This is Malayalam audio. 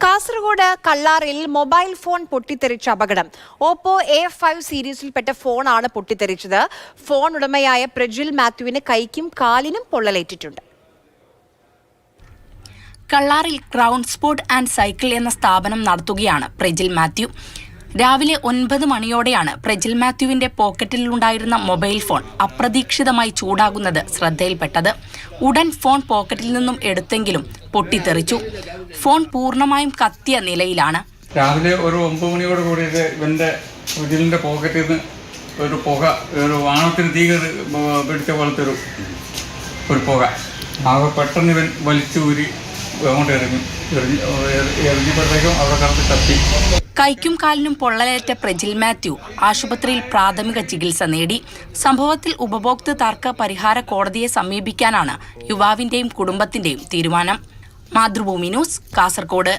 കാസർഗോഡ് കള്ളാറിൽ മൊബൈൽ ഫോൺ പൊട്ടിത്തെറിച്ച അപകടം. ഓപ്പോ A5 സീരീസിൽപ്പെട്ട ഫോണാണ് പൊട്ടിത്തെറിച്ചത്. ഫോൺ ഉടമയായ പ്രജിൽ മാത്യുവിന് കൈക്കും കാലിനും പൊള്ളലേറ്റിട്ടുണ്ട്. കള്ളാറിൽ ഗ്രൗണ്ട് സ്പോർട്ട് ആൻഡ് സൈക്കിൾ എന്ന സ്ഥാപനം നടത്തുകയാണ് പ്രജിൽ മാത്യു. രാവിലെ 9 മണിയോടെയാണ് പ്രജിൽ മാത്യുവിന്റെ പോക്കറ്റിലുണ്ടായിരുന്ന മൊബൈൽ ഫോൺ അപ്രതീക്ഷിതമായി ചൂടാകുന്നത് ശ്രദ്ധയിൽപ്പെട്ടത്. ഉടൻ ഫോൺ പോക്കറ്റിൽ നിന്നും എടുത്തെങ്കിലും പൊട്ടിത്തെറിച്ചു. ഫോൺ പൂർണ്ണമായും കത്തിയ നിലയിലാണ്. രാവിലെ ഒരു 9 മണിയോട് കൂടിയിട്ട് ഇവന്റെ പ്രജിലിന്റെ പോക്കറ്റിൽ നിന്ന് ഒരു പുക, ഒരു വാണത്തിന് തീ പിടിച്ച പോലത്തെ ഒരു പുക പെട്ടെന്ന് ഇവൻ വലിച്ചൂരി അങ്ങോട്ട് എറിഞ്ഞപ്പോഴത്തേക്കും അവിടെ കറന്ന് കത്തി. കൈക്കും കാലിനും പൊള്ളലേറ്റ പ്രജിൽ മാത്യു ആശുപത്രിയിൽ പ്രാഥമിക ചികിത്സ നേടി. സംഭവത്തിൽ ഉപഭോക്തൃ തർക്ക പരിഹാര കോടതിയെ സമീപിക്കാനാണ് യുവാവിന്റെയും കുടുംബത്തിന്റെയും തീരുമാനം. മാതൃഭൂമി ന്യൂസ്, കാസർഗോഡ്.